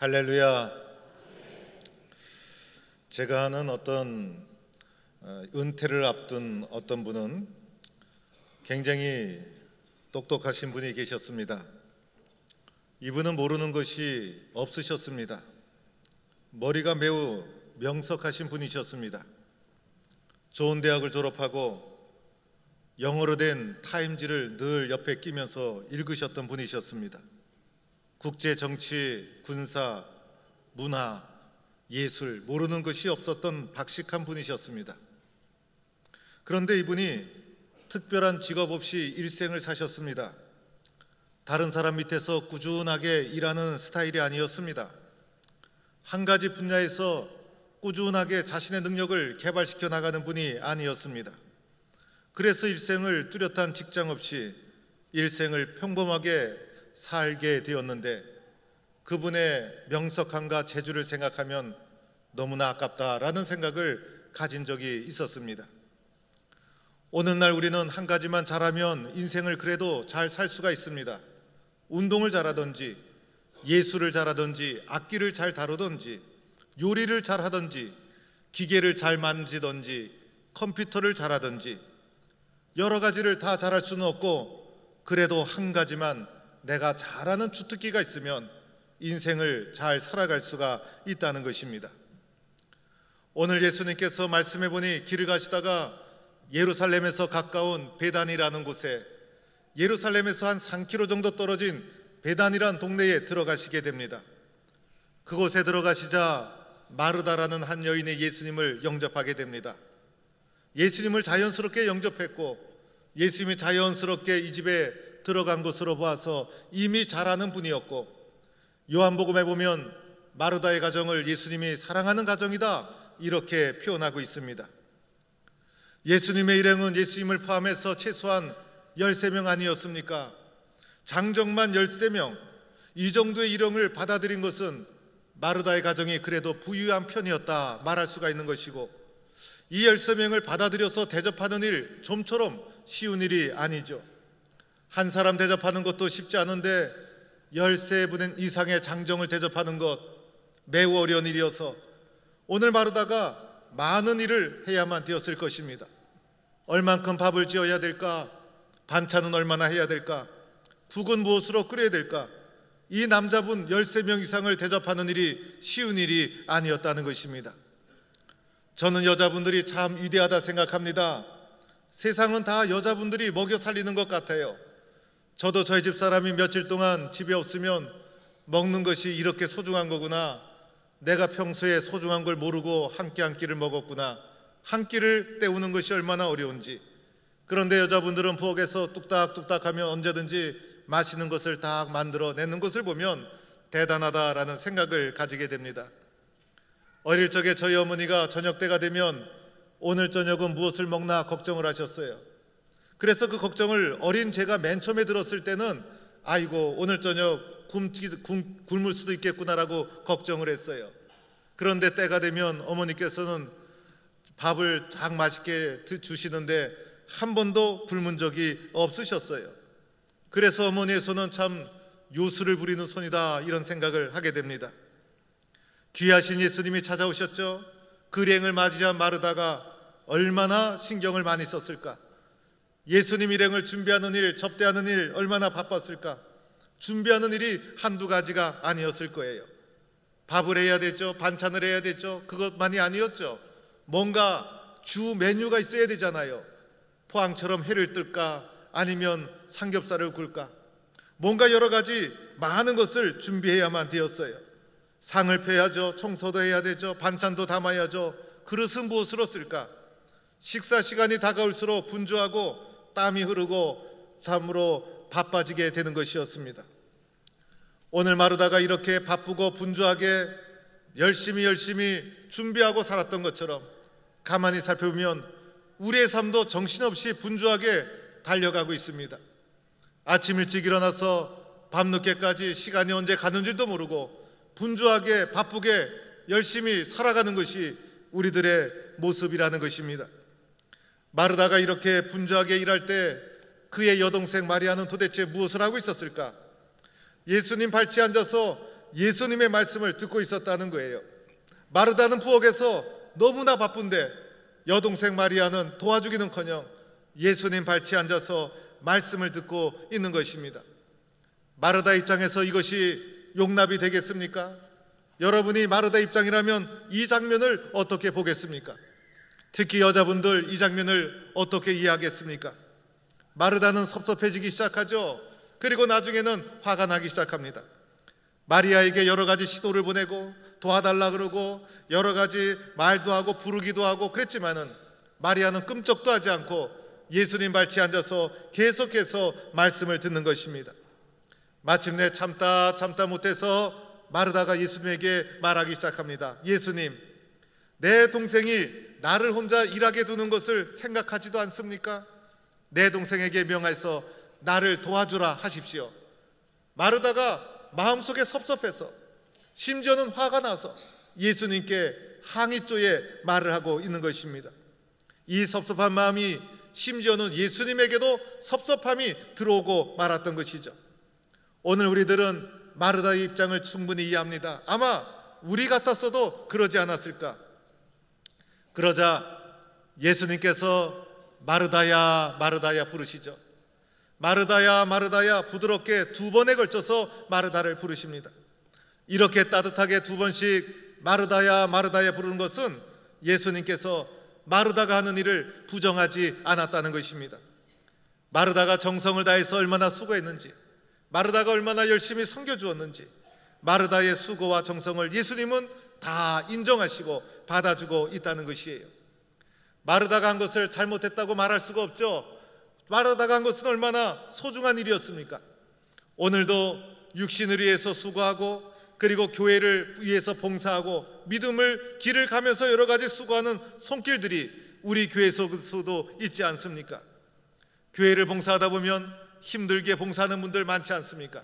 할렐루야. 제가 아는 어떤 은퇴를 앞둔 어떤 분은 굉장히 똑똑하신 분이 계셨습니다. 이분은 모르는 것이 없으셨습니다. 머리가 매우 명석하신 분이셨습니다. 좋은 대학을 졸업하고 영어로 된 타임지를 늘 옆에 끼면서 읽으셨던 분이셨습니다. 국제 정치, 군사, 문화, 예술 모르는 것이 없었던 박식한 분이셨습니다. 그런데 이분이 특별한 직업 없이 일생을 사셨습니다. 다른 사람 밑에서 꾸준하게 일하는 스타일이 아니었습니다. 한 가지 분야에서 꾸준하게 자신의 능력을 개발시켜 나가는 분이 아니었습니다. 그래서 일생을 뚜렷한 직장 없이 일생을 평범하게 살게 되었는데 그분의 명석함과 재주를 생각하면 너무나 아깝다라는 생각을 가진 적이 있었습니다. 오늘날 우리는 한 가지만 잘하면 인생을 그래도 잘 살 수가 있습니다. 운동을 잘하든지 예술을 잘하든지 악기를 잘 다루든지 요리를 잘하든지 기계를 잘 만지든지 컴퓨터를 잘하든지 여러 가지를 다 잘할 수는 없고 그래도 한 가지만 내가 잘하는 주특기가 있으면 인생을 잘 살아갈 수가 있다는 것입니다. 오늘 예수님께서 말씀해 보니 길을 가시다가 예루살렘에서 가까운 베단이라는 곳에 예루살렘에서 한 3km 정도 떨어진 베단이라는 동네에 들어가시게 됩니다. 그곳에 들어가시자 마르다라는 한 여인이 예수님을 영접하게 됩니다. 예수님을 자연스럽게 영접했고 예수님이 자연스럽게 이 집에 들어간 것으로 보아서 이미 잘 아는 분이었고 요한복음에 보면 마르다의 가정을 예수님이 사랑하는 가정이다 이렇게 표현하고 있습니다. 예수님의 일행은 예수님을 포함해서 최소한 13명 아니었습니까? 장정만 13명, 이 정도의 일행을 받아들인 것은 마르다의 가정이 그래도 부유한 편이었다 말할 수가 있는 것이고 이 13명을 받아들여서 대접하는 일 좀처럼 쉬운 일이 아니죠. 한 사람 대접하는 것도 쉽지 않은데 13분 이상의 장정을 대접하는 것 매우 어려운 일이어서 오늘 마르다가 많은 일을 해야만 되었을 것입니다. 얼만큼 밥을 지어야 될까? 반찬은 얼마나 해야 될까? 국은 무엇으로 끓여야 될까? 이 남자분 13명 이상을 대접하는 일이 쉬운 일이 아니었다는 것입니다. 저는 여자분들이 참 위대하다 생각합니다. 세상은 다 여자분들이 먹여 살리는 것 같아요. 저도 저희 집 사람이 며칠 동안 집에 없으면 먹는 것이 이렇게 소중한 거구나. 내가 평소에 소중한 걸 모르고 한 끼를 먹었구나. 한 끼를 때우는 것이 얼마나 어려운지. 그런데 여자분들은 부엌에서 뚝딱뚝딱 하면 언제든지 맛있는 것을 다 만들어내는 것을 보면 대단하다라는 생각을 가지게 됩니다. 어릴 적에 저희 어머니가 저녁 때가 되면 오늘 저녁은 무엇을 먹나 걱정을 하셨어요. 그래서 그 걱정을 어린 제가 맨 처음에 들었을 때는 아이고 오늘 저녁 굶을 수도 있겠구나라고 걱정을 했어요. 그런데 때가 되면 어머니께서는 밥을 딱 맛있게 주시는데 한 번도 굶은 적이 없으셨어요. 그래서 어머니의 손은 참 요술을 부리는 손이다 이런 생각을 하게 됩니다. 귀하신 예수님이 찾아오셨죠. 그 일행을 맞이한 마르다가 얼마나 신경을 많이 썼을까. 예수님 일행을 준비하는 일, 접대하는 일 얼마나 바빴을까. 준비하는 일이 한두 가지가 아니었을 거예요. 밥을 해야 되죠. 반찬을 해야 되죠. 그것만이 아니었죠. 뭔가 주 메뉴가 있어야 되잖아요. 포항처럼 회를 뜰까 아니면 삼겹살을 굴까. 뭔가 여러 가지 많은 것을 준비해야만 되었어요. 상을 펴야죠. 청소도 해야 되죠. 반찬도 담아야죠. 그릇은 무엇으로 쓸까. 식사 시간이 다가올수록 분주하고 땀이 흐르고 참으로 바빠지게 되는 것이었습니다. 오늘 마르다가 이렇게 바쁘고 분주하게 열심히 준비하고 살았던 것처럼 가만히 살펴보면 우리의 삶도 정신없이 분주하게 달려가고 있습니다. 아침 일찍 일어나서 밤늦게까지 시간이 언제 가는 줄도 모르고 분주하게 바쁘게 열심히 살아가는 것이 우리들의 모습이라는 것입니다. 마르다가 이렇게 분주하게 일할 때 그의 여동생 마리아는 도대체 무엇을 하고 있었을까? 예수님 발치에 앉아서 예수님의 말씀을 듣고 있었다는 거예요. 마르다는 부엌에서 너무나 바쁜데 여동생 마리아는 도와주기는커녕 예수님 발치에 앉아서 말씀을 듣고 있는 것입니다. 마르다 입장에서 이것이 용납이 되겠습니까? 여러분이 마르다 입장이라면 이 장면을 어떻게 보겠습니까? 특히 여자분들 이 장면을 어떻게 이해하겠습니까? 마르다는 섭섭해지기 시작하죠. 그리고 나중에는 화가 나기 시작합니다. 마리아에게 여러 가지 시도를 보내고 도와달라 그러고 여러 가지 말도 하고 부르기도 하고 그랬지만은 마리아는 끔찍도 하지 않고 예수님 발치에 앉아서 계속해서 말씀을 듣는 것입니다. 마침내 참다 못해서 마르다가 예수님에게 말하기 시작합니다. 예수님, 내 동생이 나를 혼자 일하게 두는 것을 생각하지도 않습니까? 내 동생에게 명하여서 나를 도와주라 하십시오. 마르다가 마음속에 섭섭해서 심지어는 화가 나서 예수님께 항의조의 말을 하고 있는 것입니다. 이 섭섭한 마음이 심지어는 예수님에게도 섭섭함이 들어오고 말았던 것이죠. 오늘 우리들은 마르다의 입장을 충분히 이해합니다. 아마 우리 같았어도 그러지 않았을까. 그러자 예수님께서 마르다야 마르다야 부르시죠. 마르다야 마르다야 부드럽게 2번에 걸쳐서 마르다를 부르십니다. 이렇게 따뜻하게 2번씩 마르다야 마르다야 부르는 것은 예수님께서 마르다가 하는 일을 부정하지 않았다는 것입니다. 마르다가 정성을 다해서 얼마나 수고했는지, 마르다가 얼마나 열심히 섬겨주었는지, 마르다의 수고와 정성을 예수님은 다 인정하시고 받아주고 있다는 것이에요. 마르다가 한 것을 잘못했다고 말할 수가 없죠. 마르다가 한 것은 얼마나 소중한 일이었습니까? 오늘도 육신을 위해서 수고하고 그리고 교회를 위해서 봉사하고 믿음을 길을 가면서 여러 가지 수고하는 손길들이 우리 교회 속에서도 있지 않습니까? 교회를 봉사하다 보면 힘들게 봉사하는 분들 많지 않습니까?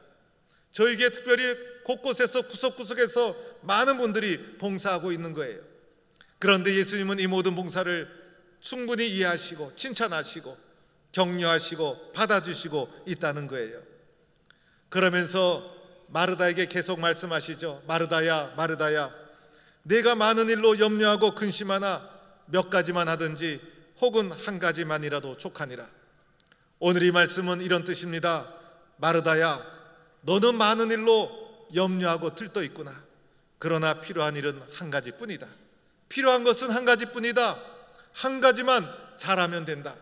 저에게 특별히 곳곳에서 구석구석에서 많은 분들이 봉사하고 있는 거예요. 그런데 예수님은 이 모든 봉사를 충분히 이해하시고 칭찬하시고 격려하시고 받아주시고 있다는 거예요. 그러면서 마르다에게 계속 말씀하시죠. 마르다야 마르다야, 내가 많은 일로 염려하고 근심하나 몇 가지만 하든지 혹은 한 가지만이라도 족하니라. 오늘 이 말씀은 이런 뜻입니다. 마르다야, 너는 많은 일로 염려하고 들떠 있구나. 그러나 필요한 일은 한 가지뿐이다. 필요한 것은 한 가지뿐이다. 한 가지만 잘하면 된다.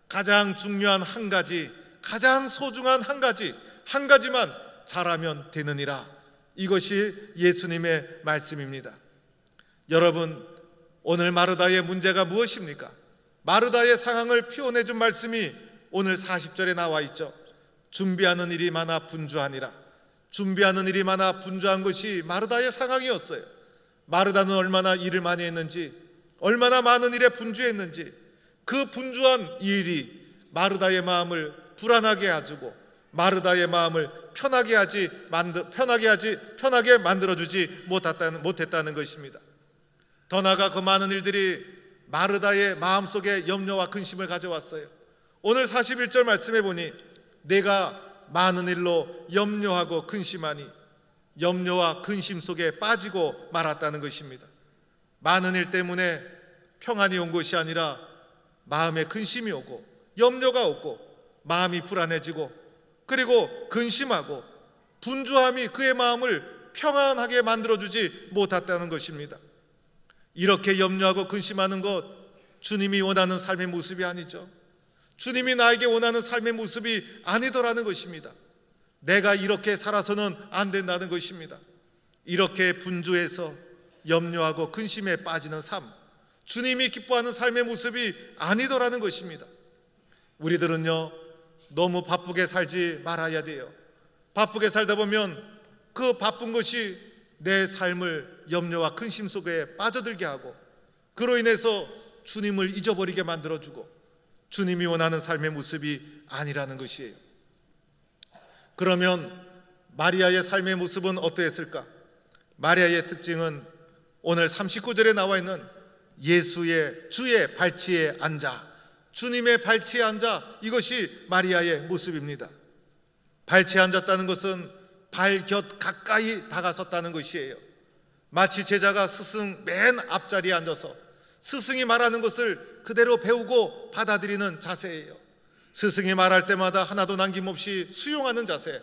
가장 중요한 한 가지, 가장 소중한 한 가지만 잘하면 되느니라. 이것이 예수님의 말씀입니다. 여러분, 오늘 마르다의 문제가 무엇입니까? 마르다의 상황을 표현해 준 말씀이 오늘 40절에 나와 있죠. 준비하는 일이 많아 분주하니라. 준비하는 일이 많아 분주한 것이 마르다의 상황이었어요. 마르다는 얼마나 일을 많이 했는지, 얼마나 많은 일에 분주했는지, 그 분주한 일이 마르다의 마음을 불안하게 해주고 마르다의 마음을 편하게 만들어주지 못했다는 것입니다. 더 나아가 그 많은 일들이 마르다의 마음속에 염려와 근심을 가져왔어요. 오늘 41절 말씀해 보니 내가 많은 일로 염려하고 근심하니, 염려와 근심 속에 빠지고 말았다는 것입니다. 많은 일 때문에 평안이 온 것이 아니라 마음에 근심이 오고 염려가 오고 마음이 불안해지고 그리고 근심하고 분주함이 그의 마음을 평안하게 만들어주지 못했다는 것입니다. 이렇게 염려하고 근심하는 것, 주님이 원하는 삶의 모습이 아니죠. 주님이 나에게 원하는 삶의 모습이 아니더라는 것입니다. 내가 이렇게 살아서는 안 된다는 것입니다. 이렇게 분주해서 염려하고 근심에 빠지는 삶, 주님이 기뻐하는 삶의 모습이 아니더라는 것입니다. 우리들은요, 너무 바쁘게 살지 말아야 돼요. 바쁘게 살다 보면 그 바쁜 것이 내 삶을 염려와 근심 속에 빠져들게 하고 그로 인해서 주님을 잊어버리게 만들어주고 주님이 원하는 삶의 모습이 아니라는 것이에요. 그러면 마리아의 삶의 모습은 어떠했을까? 마리아의 특징은 오늘 39절에 나와 있는 주의 발치에 앉아, 주님의 발치에 앉아, 이것이 마리아의 모습입니다. 발치에 앉았다는 것은 발곁 가까이 다가섰다는 것이에요. 마치 제자가 스승 맨 앞자리에 앉아서 스승이 말하는 것을 그대로 배우고 받아들이는 자세예요. 스승이 말할 때마다 하나도 남김없이 수용하는 자세,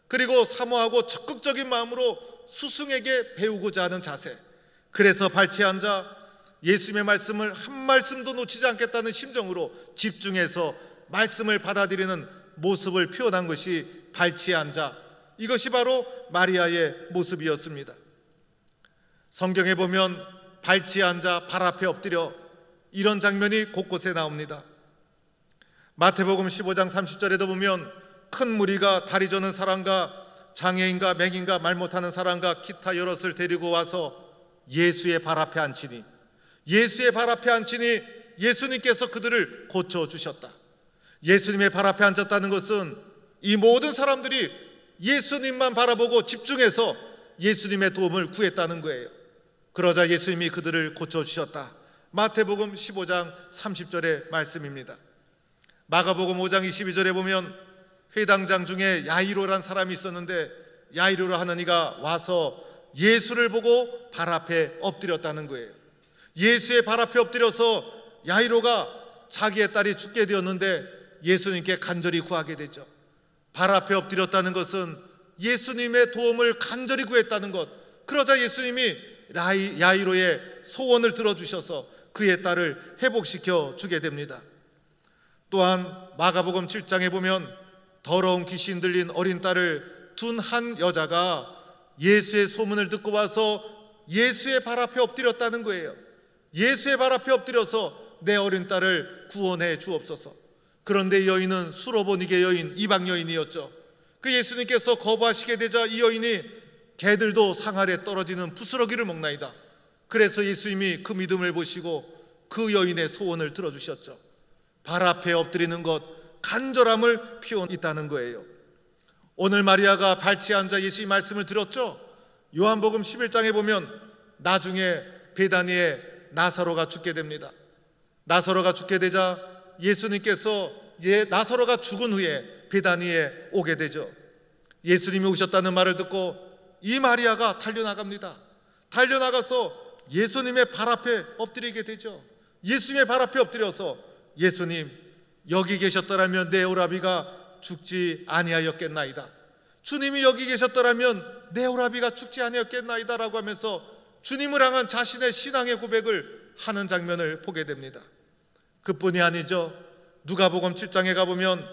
그리고 사모하고 적극적인 마음으로 스승에게 배우고자 하는 자세. 그래서 발치에 앉아 예수님의 말씀을 한 말씀도 놓치지 않겠다는 심정으로 집중해서 말씀을 받아들이는 모습을 표현한 것이 발치에 앉아, 이것이 바로 마리아의 모습이었습니다. 성경에 보면 발치에 앉아 발 앞에 엎드려, 이런 장면이 곳곳에 나옵니다. 마태복음 15장 30절에도 보면 큰 무리가 다리 저는 사람과 장애인과 맹인과 말 못하는 사람과 기타 여럿을 데리고 와서 예수의 발 앞에 앉히니, 예수의 발 앞에 앉히니 예수님께서 그들을 고쳐주셨다. 예수님의 발 앞에 앉았다는 것은 이 모든 사람들이 예수님만 바라보고 집중해서 예수님의 도움을 구했다는 거예요. 그러자 예수님이 그들을 고쳐주셨다. 마태복음 15장 30절의 말씀입니다. 마가복음 5장 22절에 보면 회당장 중에 야이로란 사람이 있었는데, 야이로라 하는 이가 와서 예수를 보고 발 앞에 엎드렸다는 거예요. 예수의 발 앞에 엎드려서 야이로가 자기의 딸이 죽게 되었는데 예수님께 간절히 구하게 되죠. 발 앞에 엎드렸다는 것은 예수님의 도움을 간절히 구했다는 것. 그러자 예수님이 야이로의 소원을 들어주셔서 그의 딸을 회복시켜 주게 됩니다. 또한 마가복음 7장에 보면 더러운 귀신 들린 어린 딸을 둔 한 여자가 예수의 소문을 듣고 와서 예수의 발 앞에 엎드렸다는 거예요. 예수의 발 앞에 엎드려서 내 어린 딸을 구원해 주옵소서. 그런데 이 여인은 수로보니게 여인, 이방 여인이었죠. 그 예수님께서 거부하시게 되자 이 여인이 개들도 상 아래 떨어지는 부스러기를 먹나이다. 그래서 예수님이 그 믿음을 보시고 그 여인의 소원을 들어주셨죠. 발 앞에 엎드리는 것, 간절함을 표현했다는 거예요. 오늘 마리아가 발치에 앉아 예수의 말씀을 들었죠. 요한복음 11장에 보면 나중에 베다니에 나사로가 죽게 됩니다. 나사로가 죽게 되자 예수님께서 나사로가 죽은 후에 베다니에 오게 되죠. 예수님이 오셨다는 말을 듣고 이 마리아가 달려나갑니다. 달려나가서 예수님의 발 앞에 엎드리게 되죠. 예수님의 발 앞에 엎드려서 예수님, 여기 계셨더라면 내 오라비가 죽지 아니하였겠나이다. 주님이 여기 계셨더라면 내 오라비가 죽지 아니하였겠나이다 라고 하면서 주님을 향한 자신의 신앙의 고백을 하는 장면을 보게 됩니다. 그뿐이 아니죠. 누가복음 7장에 가보면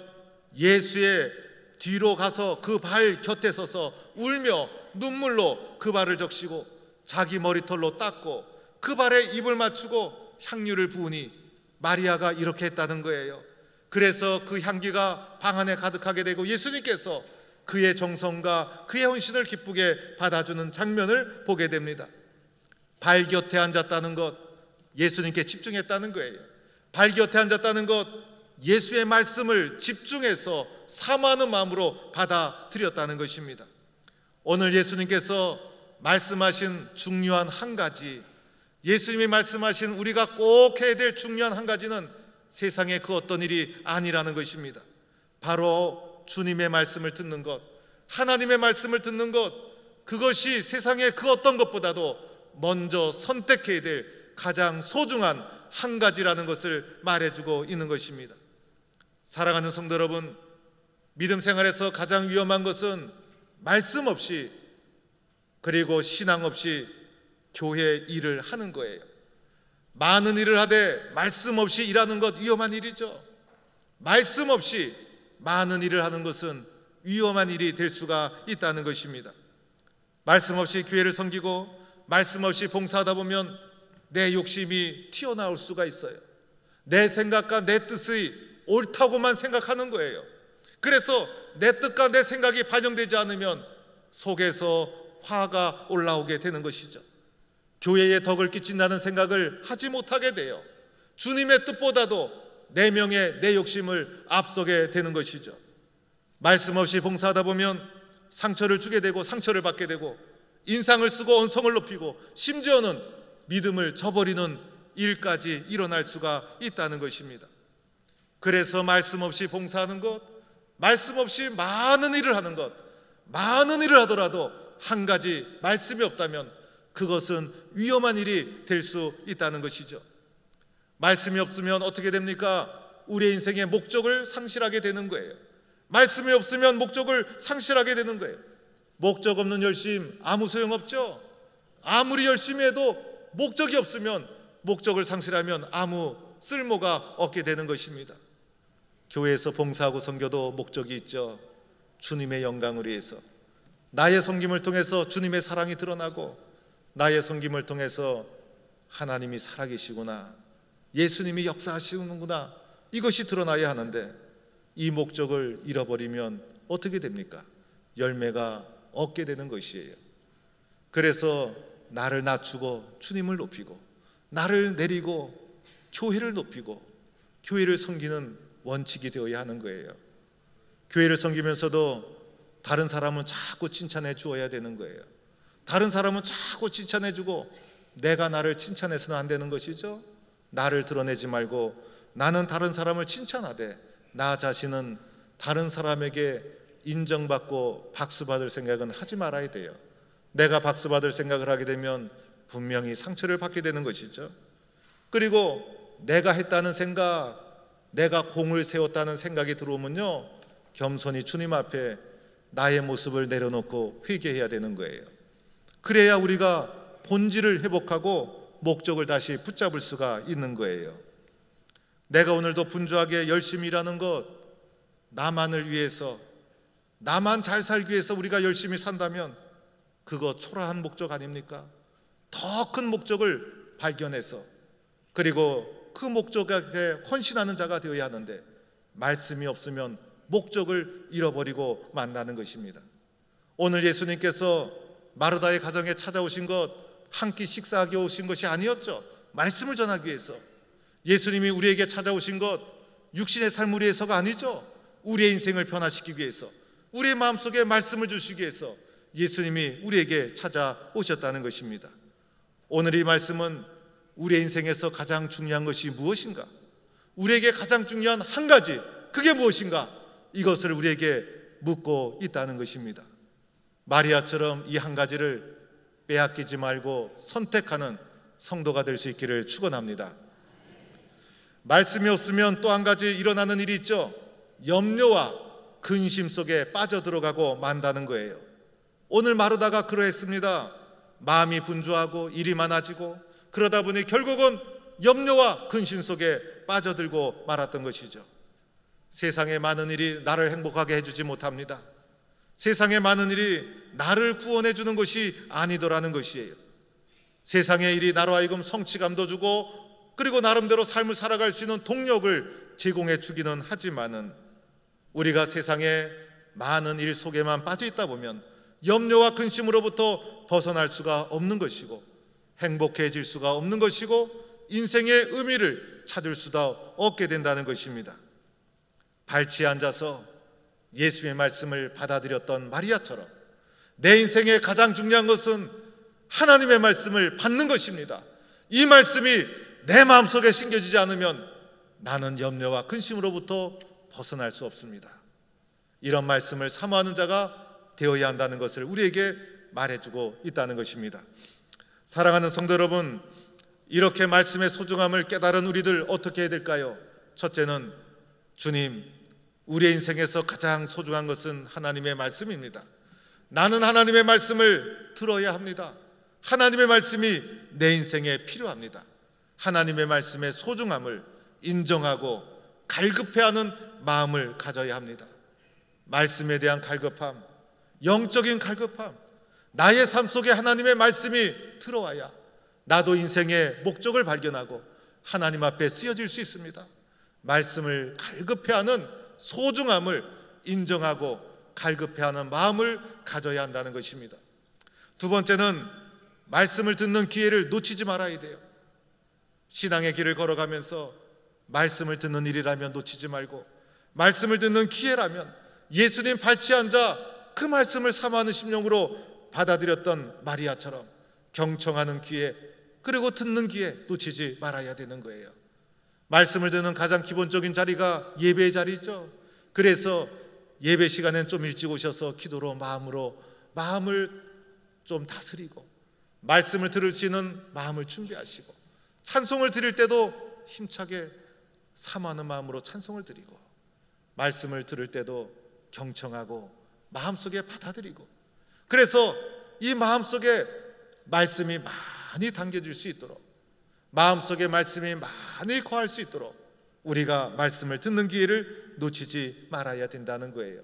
예수의 뒤로 가서 그 발 곁에 서서 울며 눈물로 그 발을 적시고 자기 머리털로 닦고 그 발에 입을 맞추고 향유를 부으니 마리아가 이렇게 했다는 거예요. 그래서 그 향기가 방 안에 가득하게 되고 예수님께서 그의 정성과 그의 헌신을 기쁘게 받아주는 장면을 보게 됩니다. 발 곁에 앉았다는 것, 예수님께 집중했다는 거예요. 발 곁에 앉았다는 것, 예수의 말씀을 집중해서 사모하는 마음으로 받아들였다는 것입니다. 오늘 예수님께서 말씀하신 중요한 한 가지, 예수님이 말씀하신 우리가 꼭 해야 될 중요한 한 가지는 세상에 그 어떤 일이 아니라는 것입니다. 바로 주님의 말씀을 듣는 것, 하나님의 말씀을 듣는 것, 그것이 세상의 그 어떤 것보다도 먼저 선택해야 될 가장 소중한 한 가지라는 것을 말해주고 있는 것입니다. 사랑하는 성도 여러분, 믿음 생활에서 가장 위험한 것은 말씀 없이, 그리고 신앙 없이 교회 일을 하는 거예요. 많은 일을 하되 말씀 없이 일하는 것 위험한 일이죠. 말씀 없이 많은 일을 하는 것은 위험한 일이 될 수가 있다는 것입니다. 말씀 없이 교회를 섬기고 말씀 없이 봉사하다 보면 내 욕심이 튀어나올 수가 있어요. 내 생각과 내 뜻이 옳다고만 생각하는 거예요. 그래서 내 뜻과 내 생각이 반영되지 않으면 속에서 화가 올라오게 되는 것이죠. 교회에 덕을 끼친다는 생각을 하지 못하게 돼요. 주님의 뜻보다도 내 명예, 내 욕심을 앞서게 되는 것이죠. 말씀 없이 봉사하다 보면 상처를 주게 되고 상처를 받게 되고 인상을 쓰고 언성을 높이고 심지어는 믿음을 저버리는 일까지 일어날 수가 있다는 것입니다. 그래서 말씀 없이 봉사하는 것, 말씀 없이 많은 일을 하는 것, 많은 일을 하더라도 한 가지 말씀이 없다면 그것은 위험한 일이 될 수 있다는 것이죠. 말씀이 없으면 어떻게 됩니까? 우리의 인생의 목적을 상실하게 되는 거예요. 말씀이 없으면 목적을 상실하게 되는 거예요. 목적 없는 열심 아무 소용없죠. 아무리 열심히 해도 목적이 없으면, 목적을 상실하면 아무 쓸모가 없게 되는 것입니다. 교회에서 봉사하고 섬겨도 목적이 있죠. 주님의 영광을 위해서, 나의 섬김을 통해서 주님의 사랑이 드러나고, 나의 섬김을 통해서 하나님이 살아계시구나, 예수님이 역사하시는구나, 이것이 드러나야 하는데 이 목적을 잃어버리면 어떻게 됩니까? 열매가 없게 되는 것이에요. 그래서 나를 낮추고 주님을 높이고, 나를 내리고 교회를 높이고 교회를 섬기는 원칙이 되어야 하는 거예요. 교회를 섬기면서도 다른 사람은 자꾸 칭찬해 주어야 되는 거예요. 다른 사람은 자꾸 칭찬해 주고 내가 나를 칭찬해서는 안 되는 것이죠. 나를 드러내지 말고 나는 다른 사람을 칭찬하되 나 자신은 다른 사람에게 인정받고 박수받을 생각은 하지 말아야 돼요. 내가 박수받을 생각을 하게 되면 분명히 상처를 받게 되는 것이죠. 그리고 내가 했다는 생각, 내가 공을 세웠다는 생각이 들어오면요, 겸손히 주님 앞에 나의 모습을 내려놓고 회개해야 되는 거예요. 그래야 우리가 본질을 회복하고 목적을 다시 붙잡을 수가 있는 거예요. 내가 오늘도 분주하게 열심히 일하는 것, 나만을 위해서, 나만 잘 살기 위해서 우리가 열심히 산다면 그거 초라한 목적 아닙니까? 더 큰 목적을 발견해서, 그리고 그 목적에 헌신하는 자가 되어야 하는데 말씀이 없으면 목적을 잃어버리고 만나는 것입니다. 오늘 예수님께서 마르다의 가정에 찾아오신 것, 한 끼 식사하기 오신 것이 아니었죠. 말씀을 전하기 위해서. 예수님이 우리에게 찾아오신 것 육신의 삶을 위해서가 아니죠. 우리의 인생을 변화시키기 위해서, 우리의 마음속에 말씀을 주시기 위해서 예수님이 우리에게 찾아오셨다는 것입니다. 오늘 이 말씀은 우리의 인생에서 가장 중요한 것이 무엇인가, 우리에게 가장 중요한 한 가지, 그게 무엇인가, 이것을 우리에게 묻고 있다는 것입니다. 마리아처럼 이 한 가지를 빼앗기지 말고 선택하는 성도가 될 수 있기를 축원합니다. 말씀이 없으면 또 한 가지 일어나는 일이 있죠. 염려와 근심 속에 빠져들어가고 만다는 거예요. 오늘 마르다가 그러했습니다. 마음이 분주하고 일이 많아지고 그러다 보니 결국은 염려와 근심 속에 빠져들고 말았던 것이죠. 세상의 많은 일이 나를 행복하게 해주지 못합니다. 세상의 많은 일이 나를 구원해 주는 것이 아니더라는 것이에요. 세상의 일이 나로 하여금 성취감도 주고 그리고 나름대로 삶을 살아갈 수 있는 동력을 제공해 주기는 하지만은 우리가 세상의 많은 일 속에만 빠져 있다 보면 염려와 근심으로부터 벗어날 수가 없는 것이고 행복해질 수가 없는 것이고 인생의 의미를 찾을 수도 없게 된다는 것입니다. 발치에 앉아서 예수의 말씀을 받아들였던 마리아처럼 내 인생의 가장 중요한 것은 하나님의 말씀을 받는 것입니다. 이 말씀이 내 마음속에 심겨지지 않으면 나는 염려와 근심으로부터 벗어날 수 없습니다. 이런 말씀을 사모하는 자가 되어야 한다는 것을 우리에게 말해주고 있다는 것입니다. 사랑하는 성도 여러분, 이렇게 말씀의 소중함을 깨달은 우리들 어떻게 해야 될까요? 첫째는 주님, 우리의 인생에서 가장 소중한 것은 하나님의 말씀입니다. 나는 하나님의 말씀을 들어야 합니다. 하나님의 말씀이 내 인생에 필요합니다. 하나님의 말씀의 소중함을 인정하고 갈급해하는 마음을 가져야 합니다. 말씀에 대한 갈급함, 영적인 갈급함, 나의 삶 속에 하나님의 말씀이 들어와야 나도 인생의 목적을 발견하고 하나님 앞에 쓰여질 수 있습니다. 말씀을 갈급해하는 소중함을 인정하고 갈급해하는 마음을 가져야 한다는 것입니다. 두 번째는 말씀을 듣는 기회를 놓치지 말아야 돼요. 신앙의 길을 걸어가면서 말씀을 듣는 일이라면 놓치지 말고, 말씀을 듣는 기회라면 예수님 발치에 앉아 그 말씀을 사모하는 심령으로 받아들였던 마리아처럼 경청하는 기회, 그리고 듣는 기회 놓치지 말아야 되는 거예요. 말씀을 듣는 가장 기본적인 자리가 예배의 자리죠. 그래서 예배 시간엔 좀 일찍 오셔서 기도로 마음을 좀 다스리고 말씀을 들을 수 있는 마음을 준비하시고 찬송을 드릴 때도 힘차게 사모하는 마음으로 찬송을 드리고 말씀을 들을 때도 경청하고 마음속에 받아들이고, 그래서 이 마음속에 말씀이 많이 담겨질 수 있도록, 마음속에 말씀이 많이 거할 수 있도록 우리가 말씀을 듣는 기회를 놓치지 말아야 된다는 거예요.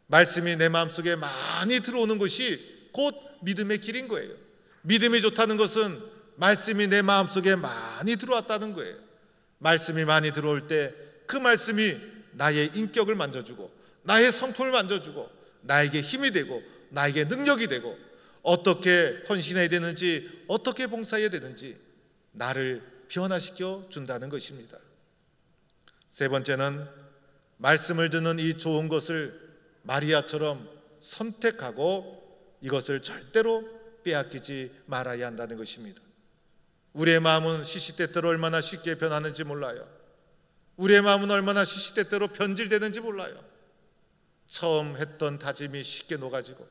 말씀이 내 마음속에 많이 들어오는 것이 곧 믿음의 길인 거예요. 믿음이 좋다는 것은 말씀이 내 마음속에 많이 들어왔다는 거예요. 말씀이 많이 들어올 때 그 말씀이 나의 인격을 만져주고 나의 성품을 만져주고 나에게 힘이 되고 나에게 능력이 되고 어떻게 헌신해야 되는지 어떻게 봉사해야 되는지 나를 변화시켜 준다는 것입니다. 세 번째는 말씀을 듣는 이 좋은 것을 마리아처럼 선택하고 이것을 절대로 빼앗기지 말아야 한다는 것입니다. 우리의 마음은 시시때때로 얼마나 쉽게 변하는지 몰라요. 우리의 마음은 얼마나 시시때때로 변질되는지 몰라요. 처음 했던 다짐이 쉽게 녹아지고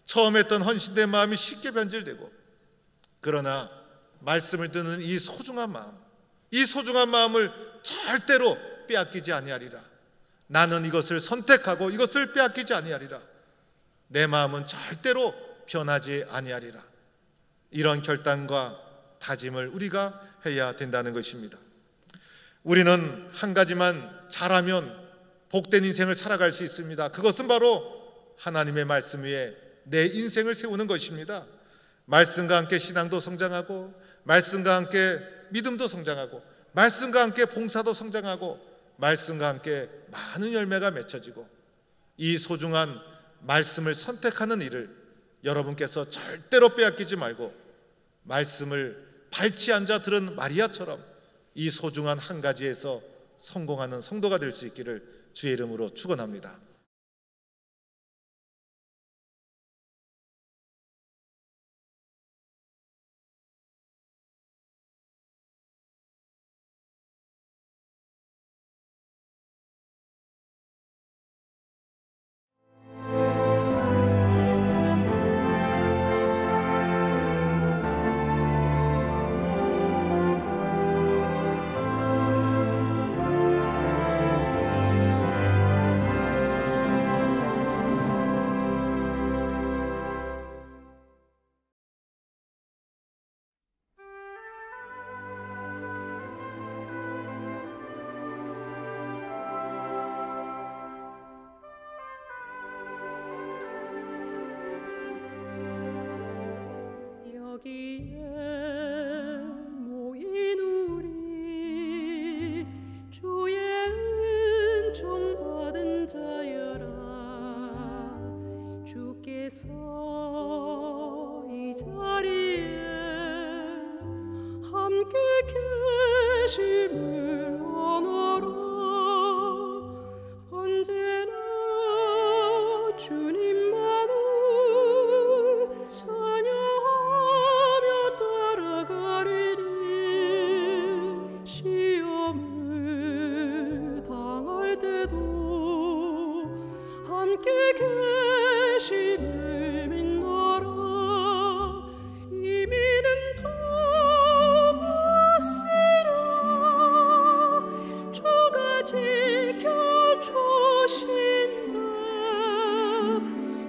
처음 했던 헌신된 마음이 쉽게 변질되고, 그러나 말씀을 듣는 이 소중한 마음을 절대로 빼앗기지 아니하리라. 나는 이것을 선택하고 이것을 빼앗기지 아니하리라. 내 마음은 절대로 변하지 아니하리라. 이런 결단과 다짐을 우리가 해야 된다는 것입니다. 우리는 한 가지만 잘하면 복된 인생을 살아갈 수 있습니다. 그것은 바로 하나님의 말씀 위에 내 인생을 세우는 것입니다. 말씀과 함께 신앙도 성장하고 말씀과 함께 믿음도 성장하고 말씀과 함께 봉사도 성장하고 말씀과 함께 많은 열매가 맺혀지고, 이 소중한 말씀을 선택하는 일을 여러분께서 절대로 빼앗기지 말고 말씀을 발치 앉아 들은 마리아처럼 이 소중한 한 가지에서 성공하는 성도가 될 수 있기를 주의 이름으로 축원합니다. 여기에 모인 우리 주의 은총 받은 자여라. 주께서 이 자리에 함께 계심을 원하라. 언제나 주님만을 찬양하며 따라가리니 시험을 당할 때도 함께 계심을 믿노라. 이 믿음 더없으라. 주가 지켜주신다.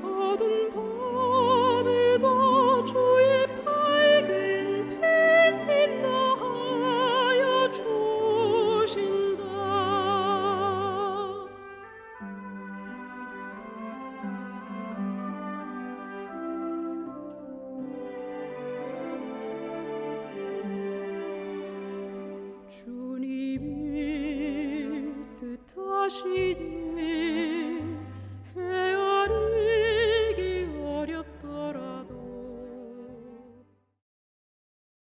어두운 밤에도 주의 밝은 빛 인도하여 주신다. 주님이 뜻하시니